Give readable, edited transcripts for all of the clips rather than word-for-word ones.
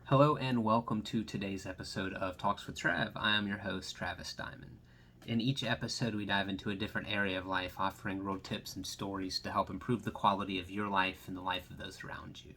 Hello and welcome to today's episode of Talks with Trav. I am your host, Travis Diamond. In each episode, we dive into a different area of life, offering real tips and stories to help improve the quality of your life and the life of those around you.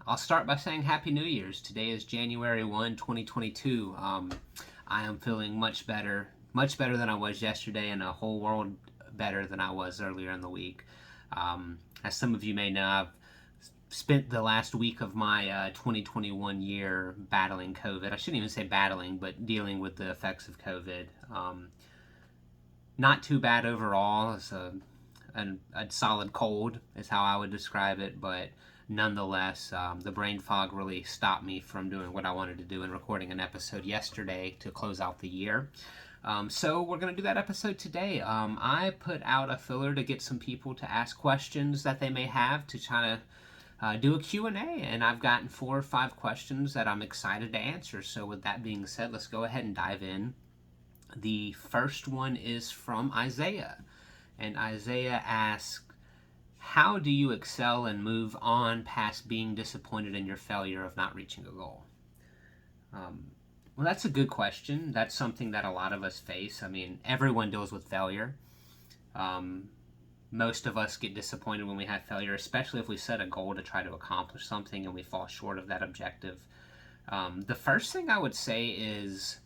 I'll start by saying Happy New Year's. Today is January 2022. I am feeling much better than I was yesterday, and a whole world better than I was earlier in the week. As some of you may know, I've spent the last week of my 2021 year battling COVID. I shouldn't even say battling, but dealing with the effects of COVID. Not too bad overall. It's a solid cold is how I would describe it, but nonetheless, the brain fog really stopped me from doing what I wanted to do and recording an episode yesterday to close out the year. So we're going to do that episode today. I put out a filler to get some people to ask questions that they may have to try to do a Q&A, and I've gotten 4 or 5 questions that I'm excited to answer. So with that being said, let's go ahead and dive in. The first one is from Isaiah, and Isaiah asks, how do you excel and move on past being disappointed in your failure of not reaching a goal? Well, that's a good question. That's something that a lot of us face. I mean, everyone deals with failure. Most of us get disappointed when we have failure, especially if we set a goal to try to accomplish something and we fall short of that objective. The first thing I would say is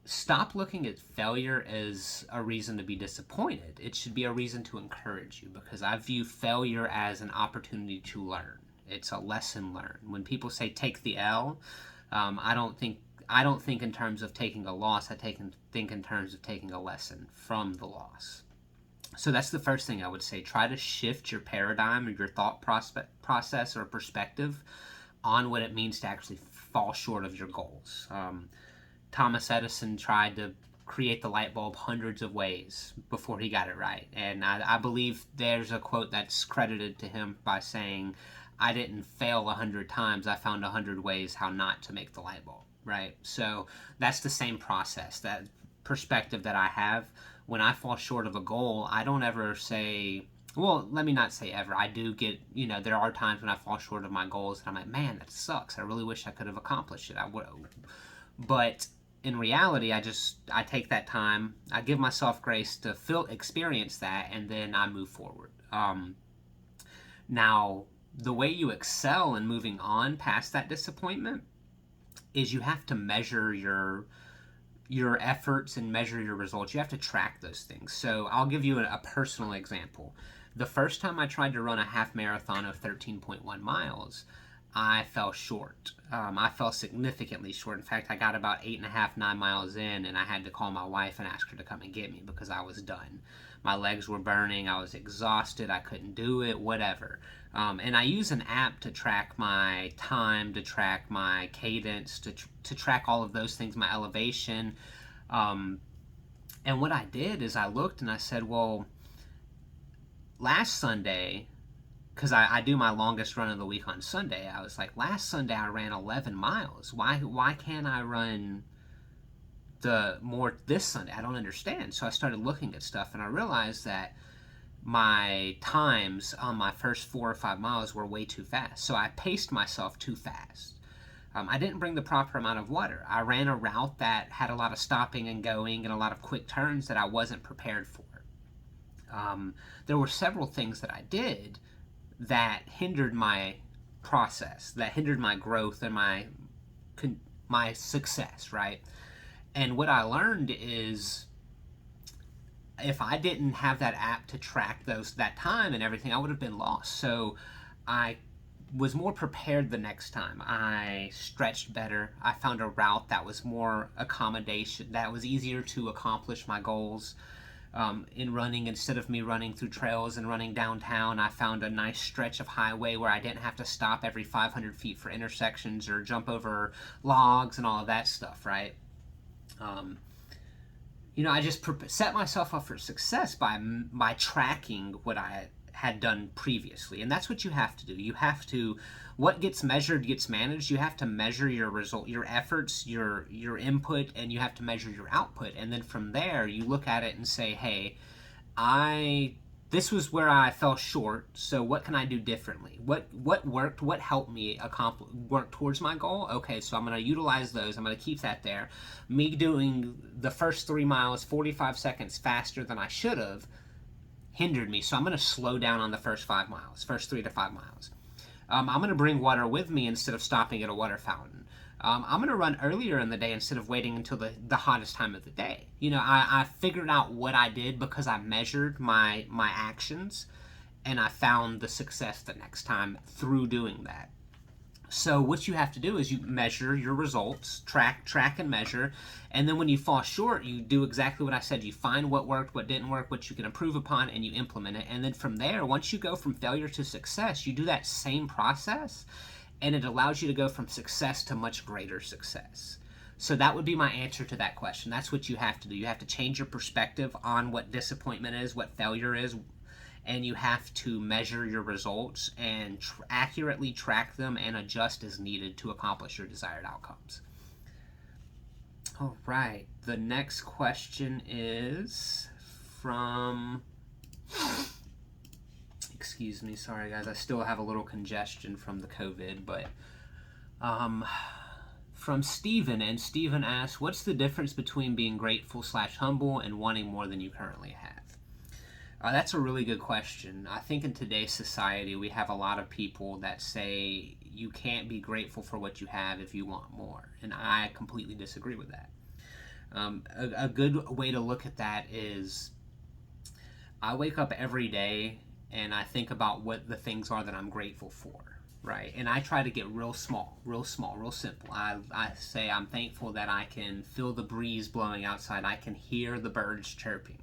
stop looking at failure as a reason to be disappointed. It should be a reason to encourage you, because I view failure as an opportunity to learn. It's a lesson learned. When people say take the L, I don't think in terms of taking a loss. I think in terms of taking a lesson from the loss. So that's the first thing I would say. Try to shift your paradigm or your thought process or perspective on what it means to actually fall short of your goals. Thomas Edison tried to create the light bulb hundreds of ways before he got it right. And I believe there's a quote that's credited to him by saying, I didn't fail 100 times, I found 100 ways how not to make the light bulb, right? So that's the same process, that perspective that I have. When I fall short of a goal, I don't ever say, well, let me not say ever. I do get, there are times when I fall short of my goals and I'm like, man, that sucks. I really wish I could have accomplished it. But in reality, I take that time, I give myself grace to experience that, and then I move forward. Now, the way you excel in moving on past that disappointment is you have to measure your efforts and measure your results. You have to track those things. So I'll give you a personal example. The first time I tried to run a half marathon of 13.1 miles, I fell short. I fell significantly short. In fact, I got about 8.5, 9 miles in, and I had to call my wife and ask her to come and get me because I was done. My legs were burning. I was exhausted. I couldn't do it, whatever. And I use an app to track my time, to track my cadence, to track all of those things, my elevation. And what I did is I looked and I said, well, last Sunday, because I do my longest run of the week on Sunday, I was like, last Sunday I ran 11 miles. Why can't I run the more this Sunday? I don't understand. So I started looking at stuff, and I realized that my times on my first 4 or 5 miles were way too fast. So I paced myself too fast. I didn't bring the proper amount of water. I ran a route that had a lot of stopping and going and a lot of quick turns that I wasn't prepared for. There were several things that I did that hindered my process, that hindered my growth and my success, right? And what I learned is, if I didn't have that app to track that time and everything, I would have been lost. So I was more prepared the next time. I stretched better. I found a route that was more accommodation, that was easier to accomplish my goals. In running, instead of me running through trails and running downtown, I found a nice stretch of highway where I didn't have to stop every 500 feet for intersections or jump over logs and all of that stuff, right? I just set myself up for success by tracking what I had done previously. And that's what you have to do. You have to, what gets measured gets managed. You have to measure your result, your efforts, your input, and you have to measure your output. And then from there, you look at it and say, hey, this was where I fell short. So what can I do differently? What worked? What helped me work towards my goal? Okay, so I'm going to utilize those. I'm going to keep that there. Me doing the first 3 miles 45 seconds faster than I should have hindered me. So I'm going to slow down on the first 5 miles, first 3 to 5 miles. I'm going to bring water with me instead of stopping at a water fountain. I'm going to run earlier in the day instead of waiting until the hottest time of the day. You know, I figured out what I did because I measured my actions, and I found the success the next time through doing that. So what you have to do is you measure your results, track and measure, and then when you fall short, you do exactly what I said. You find what worked, what didn't work, what you can improve upon, and you implement it. And then from there, once you go from failure to success, you do that same process, and it allows you to go from success to much greater success. So that would be my answer to that question. That's what you have to do. You have to change your perspective on what disappointment is, what failure is, and you have to measure your results and accurately track them and adjust as needed to accomplish your desired outcomes. All right, the next question is from, excuse me, sorry guys, I still have a little congestion from the COVID, but from Steven, and Steven asks, what's the difference between being grateful/humble and wanting more than you currently have? That's a really good question. I think in today's society, we have a lot of people that say you can't be grateful for what you have if you want more. And I completely disagree with that. A good way to look at that is I wake up every day and I think about what the things are that I'm grateful for, right? And I try to get real small, real simple. I say I'm thankful that I can feel the breeze blowing outside. I can hear the birds chirping.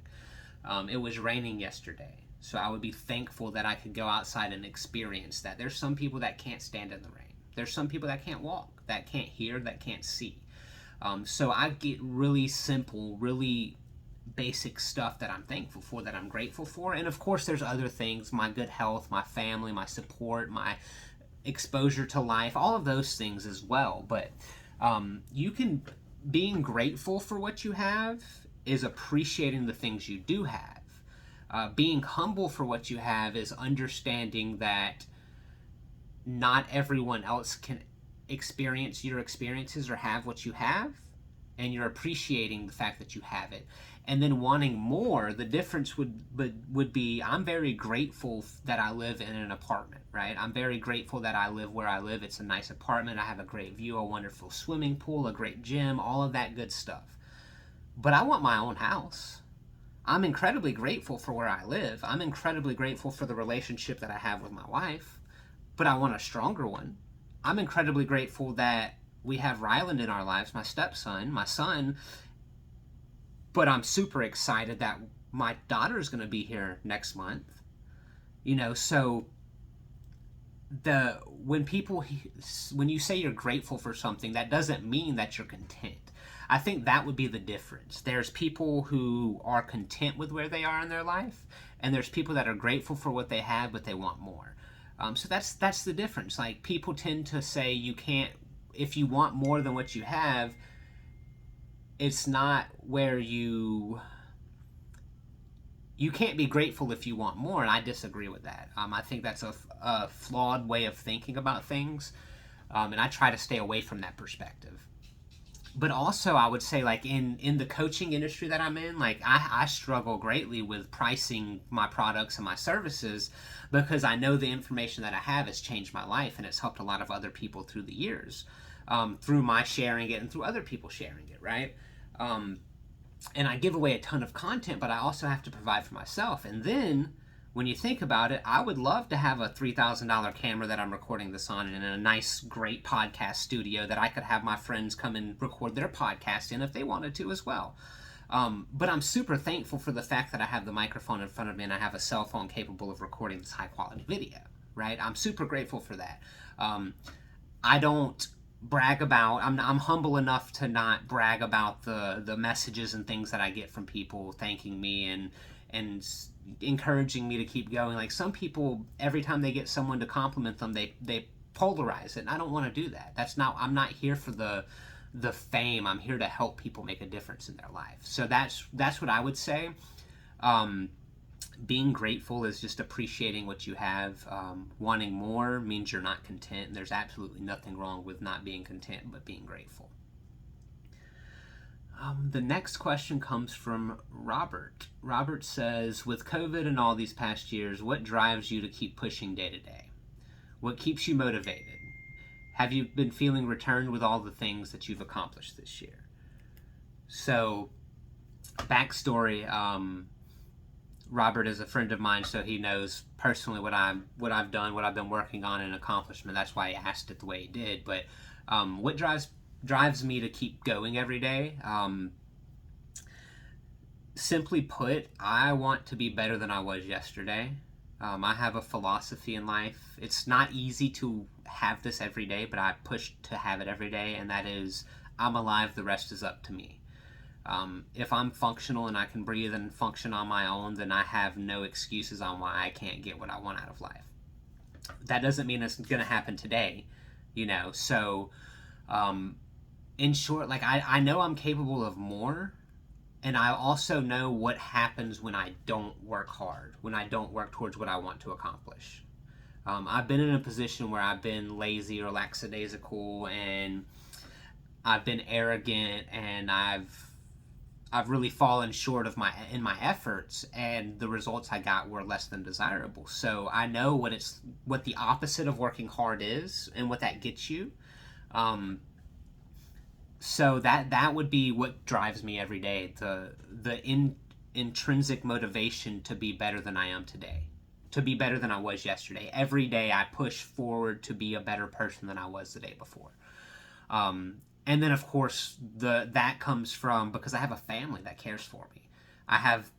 It was raining yesterday, so I would be thankful that I could go outside and experience that. There's some people that can't stand in the rain. There's some people that can't walk, that can't hear, that can't see. So I get really simple, really basic stuff that I'm thankful for, that I'm grateful for. And of course, there's other things, my good health, my family, my support, my exposure to life, all of those things as well. But being grateful for what you have is appreciating the things you do have. Being humble for what you have is understanding that not everyone else can experience your experiences or have what you have, and you're appreciating the fact that you have it. And then wanting more, the difference would be, I'm very grateful that I live in an apartment, right? I'm very grateful that I live where I live. It's a nice apartment. I have a great view, a wonderful swimming pool, a great gym, all of that good stuff. But I want my own house. I'm incredibly grateful for where I live. I'm incredibly grateful for the relationship that I have with my wife, but I want a stronger one. I'm incredibly grateful that we have Ryland in our lives, my stepson, my son, but I'm super excited that my daughter is going to be here next month. You know, so when you say you're grateful for something, that doesn't mean that you're content. I think that would be the difference. There's people who are content with where they are in their life, and there's people that are grateful for what they have, but they want more. So that's the difference. Like, people tend to say you can't, if you want more than what you have, it's not where you can't be grateful if you want more, and I disagree with that. I think that's a flawed way of thinking about things, and I try to stay away from that perspective. But also, I would say, like, in the coaching industry that I'm in, like, I struggle greatly with pricing my products and my services, because I know the information that I have has changed my life, and it's helped a lot of other people through the years, through my sharing it and through other people sharing it, right? And I give away a ton of content, but I also have to provide for myself. And then, when you think about it, I would love to have a $3,000 camera that I'm recording this on, in a nice, great podcast studio that I could have my friends come and record their podcast in if they wanted to as well. But I'm super thankful for the fact that I have the microphone in front of me and I have a cell phone capable of recording this high quality video, right? I'm super grateful for that. I don't brag about, I'm humble enough to not brag about the messages and things that I get from people thanking me and encouraging me to keep going. Like, some people, every time they get someone to compliment them, they polarize it, and I don't want to do that. I'm not here for the fame. I'm here to help people make a difference in their life. So that's what I would say. Being grateful is just appreciating what you have. Wanting more means you're not content. And there's absolutely nothing wrong with not being content, but being grateful. The next question comes from Robert. Robert says, with COVID and all these past years, what drives you to keep pushing day to day? What keeps you motivated? Have you been feeling returned with all the things that you've accomplished this year? So, backstory, Robert is a friend of mine, so he knows personally what I've done, what I've been working on, and accomplishment. That's why he asked it the way he did. But what drives me to keep going every day? Simply put, I want to be better than I was yesterday. I have a philosophy in life. It's not easy to have this every day, but I push to have it every day, and that is, I'm alive, the rest is up to me. If I'm functional and I can breathe and function on my own, then I have no excuses on why I can't get what I want out of life. That doesn't mean it's going to happen today, So, in short, like I know I'm capable of more, and I also know what happens when I don't work hard, when I don't work towards what I want to accomplish. I've been in a position where I've been lazy or lackadaisical, and I've been arrogant, and I've really fallen short of my efforts, and the results I got were less than desirable. So I know what the opposite of working hard is, and what that gets you. So that would be what drives me every day. The intrinsic motivation to be better than I am today, to be better than I was yesterday. Every day I push forward to be a better person than I was the day before. And then, of course, that comes from, because I have a family that cares for me. I have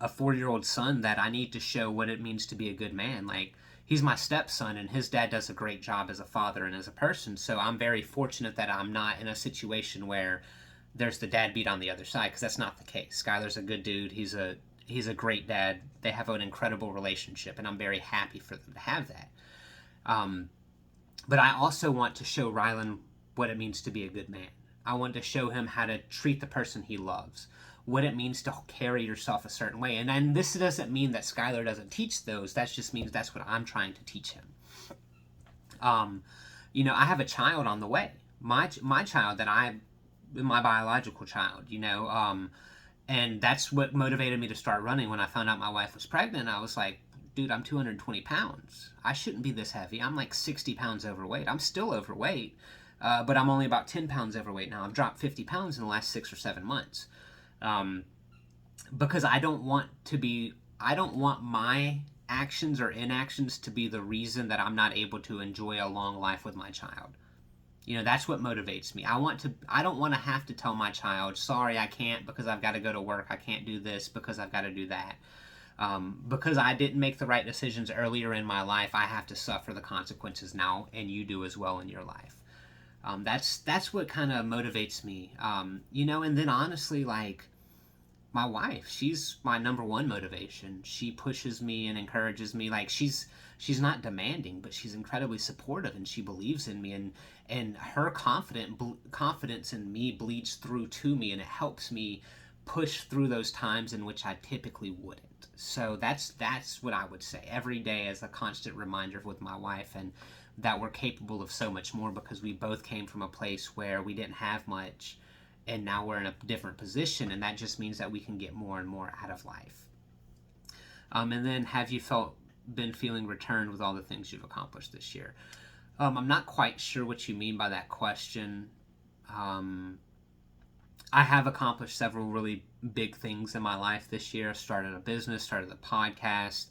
a 4-year-old son that I need to show what it means to be a good man. Like, he's my stepson, and his dad does a great job as a father and as a person. So I'm very fortunate that I'm not in a situation where there's the dad beat on the other side, because that's not the case. Skylar's a good dude. He's a great dad. They have an incredible relationship, and I'm very happy for them to have that. But I also want to show Rylan what it means to be a good man. I want to show him how to treat the person he loves, what it means to carry yourself a certain way. And then this doesn't mean that Skylar doesn't teach those. That just means that's what I'm trying to teach him. I have a child on the way. My child my biological child, and that's what motivated me to start running. When I found out my wife was pregnant, I was like, dude, I'm 220 pounds. I shouldn't be this heavy. I'm like 60 pounds overweight. I'm still overweight. But I'm only about 10 pounds overweight now. I've dropped 50 pounds in the last 6 or 7 months. Because I don't want my actions or inactions to be the reason that I'm not able to enjoy a long life with my child. That's what motivates me. I don't want to have to tell my child, sorry, I can't because I've got to go to work. I can't do this because I've got to do that. Because I didn't make the right decisions earlier in my life, I have to suffer the consequences now, and you do as well in your life. That's what kind of motivates me. And then honestly, like, my wife, she's my number one motivation. She pushes me and encourages me. Like, she's not demanding, but she's incredibly supportive, and she believes in me, and her confidence in me bleeds through to me, and it helps me push through those times in which I typically wouldn't. So that's what I would say every day, as a constant reminder with my wife, and that we're capable of so much more, because we both came from a place where we didn't have much, and now we're in a different position, and that just means that we can get more and more out of life. And then, have you been feeling returned with all the things you've accomplished this year? I'm not quite sure what you mean by that question. I have accomplished several really big things in my life this year. I started a business, started a podcast.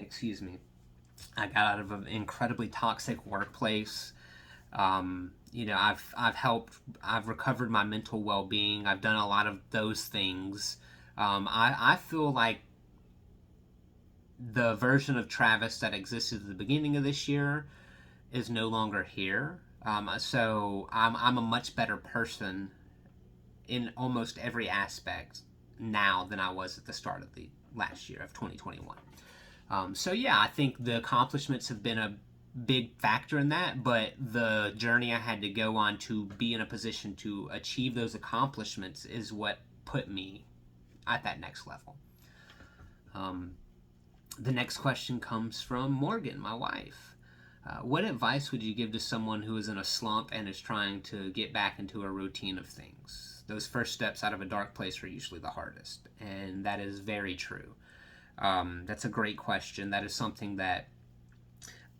Excuse me. I got out of an incredibly toxic workplace. I've recovered my mental well-being. I've done a lot of those things. I feel like the version of Travis that existed at the beginning of this year is no longer here. So I'm a much better person in almost every aspect now than I was at the start of the last year of 2021. So yeah, I think the accomplishments have been a big factor in that, but the journey I had to go on to be in a position to achieve those accomplishments is what put me at that next level. Um, the next question comes from Morgan, my wife. What advice would you give to someone who is in a slump and is trying to get back into a routine of things? Those first steps out of a dark place are usually the hardest, and that is very true. That's a great question. That is something that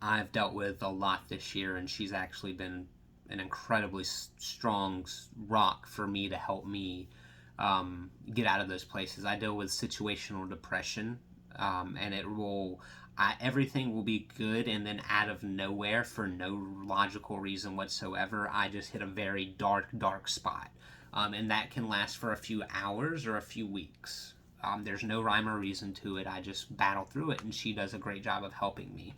I've dealt with a lot this year, and she's actually been an incredibly strong rock for me to help me get out of those places. I deal with situational depression, and everything will be good, and then out of nowhere, for no logical reason whatsoever, I just hit a very dark spot. And that can last for a few hours or a few weeks. There's no rhyme or reason to it. I just battle through it, and she does a great job of helping me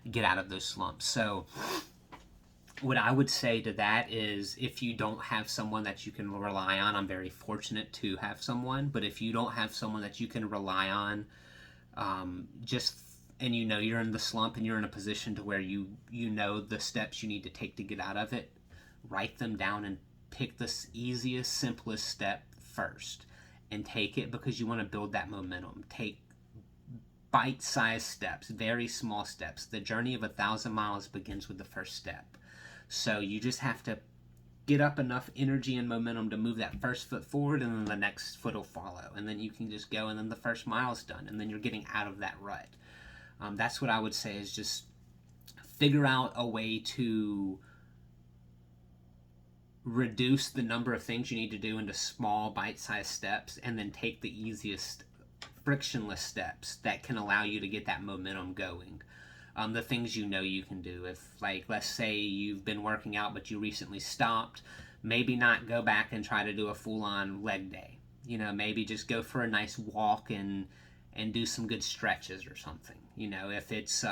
get out of those slumps. So what I would say to that is, if you don't have someone that you can rely on, I'm very fortunate to have someone, but if you don't have someone that you can rely on, and you know you're in the slump and you're in a position to where you know the steps you need to take to get out of it, write them down and pick the easiest, simplest step first and take it, because you want to build that momentum. Take bite-sized steps, very small steps. The journey of 1,000 miles begins with the first step. So you just have to get up enough energy and momentum to move that first foot forward, and then the next foot will follow. And then you can just go, and then the first mile's done, and then you're getting out of that rut. That's what I would say, is just figure out a way to reduce the number of things you need to do into small bite-sized steps, and then take the easiest frictionless steps that can allow you to get that momentum going. The things you know you can do. If, like, let's say you've been working out but you recently stopped, maybe not go back and try to do a full-on leg day. Maybe just go for a nice walk and do some good stretches or something. If it's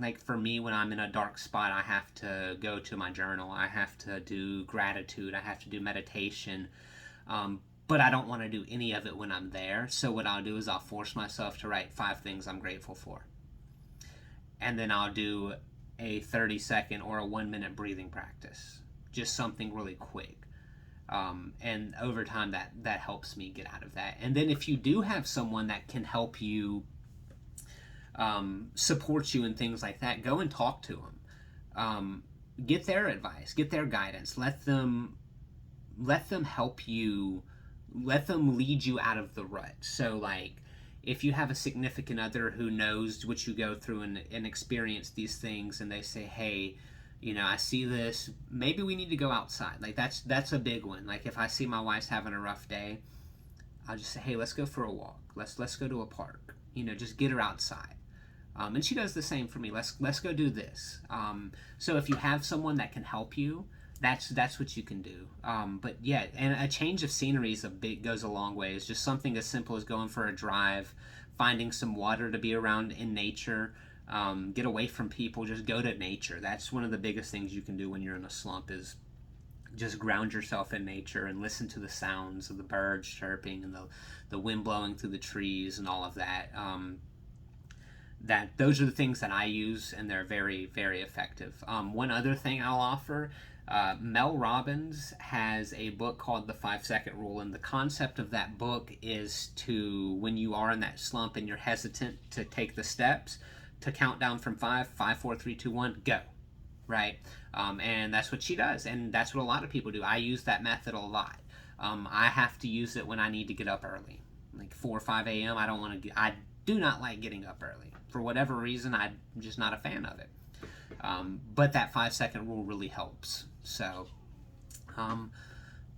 like for me, when I'm in a dark spot, I have to go to my journal. I have to do gratitude. I have to do meditation. But I don't want to do any of it when I'm there. So what I'll do is I'll force myself to write 5 things I'm grateful for. And then I'll do a 30-second or a 1-minute breathing practice. Just something really quick. And over time, that helps me get out of that. And then if you do have someone that can help you, support you and things like that, go and talk to them. Get their advice, get their guidance. Let them help you. Let them lead you out of the rut. So, like, if you have a significant other who knows what you go through and experience these things, and they say, hey, I see this, maybe we need to go outside. Like, that's a big one. Like, if I see my wife's having a rough day, I'll just say, hey, let's go for a walk. Let's go to a park. Just get her outside. And she does the same for me. Let's go do this. So if you have someone that can help you, that's what you can do. But yeah, and a change of scenery goes a long way. It's just something as simple as going for a drive, finding some water to be around in nature, get away from people, just go to nature. That's one of the biggest things you can do when you're in a slump, is just ground yourself in nature and listen to the sounds of the birds chirping and the wind blowing through the trees and all of that. Those are the things that I use, and they're very, very effective. One other thing I'll offer, Mel Robbins has a book called The 5-Second Rule, and the concept of that book is to, when you are in that slump and you're hesitant to take the steps, to count down from 5, 4, 3, 2, 1, go. Right? And that's what she does, and that's what a lot of people do. I use that method a lot. I have to use it when I need to get up early, like 4 or 5 a.m. I do not like getting up early. For whatever reason, I'm just not a fan of it. But that 5-second rule really helps. So, all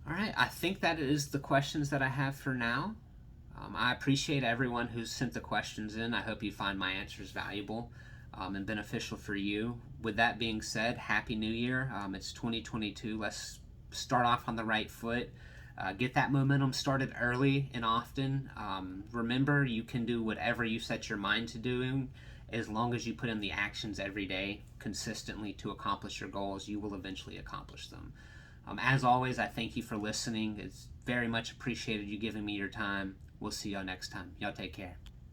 right, I think that is the questions that I have for now. I appreciate everyone who's sent the questions in. I hope you find my answers valuable and beneficial for you. With that being said, Happy New Year. It's 2022. Let's start off on the right foot. Get that momentum started early and often. Remember, you can do whatever you set your mind to doing. As long as you put in the actions every day consistently to accomplish your goals, you will eventually accomplish them. As always, I thank you for listening. It's very much appreciated you giving me your time. We'll see y'all next time. Y'all take care.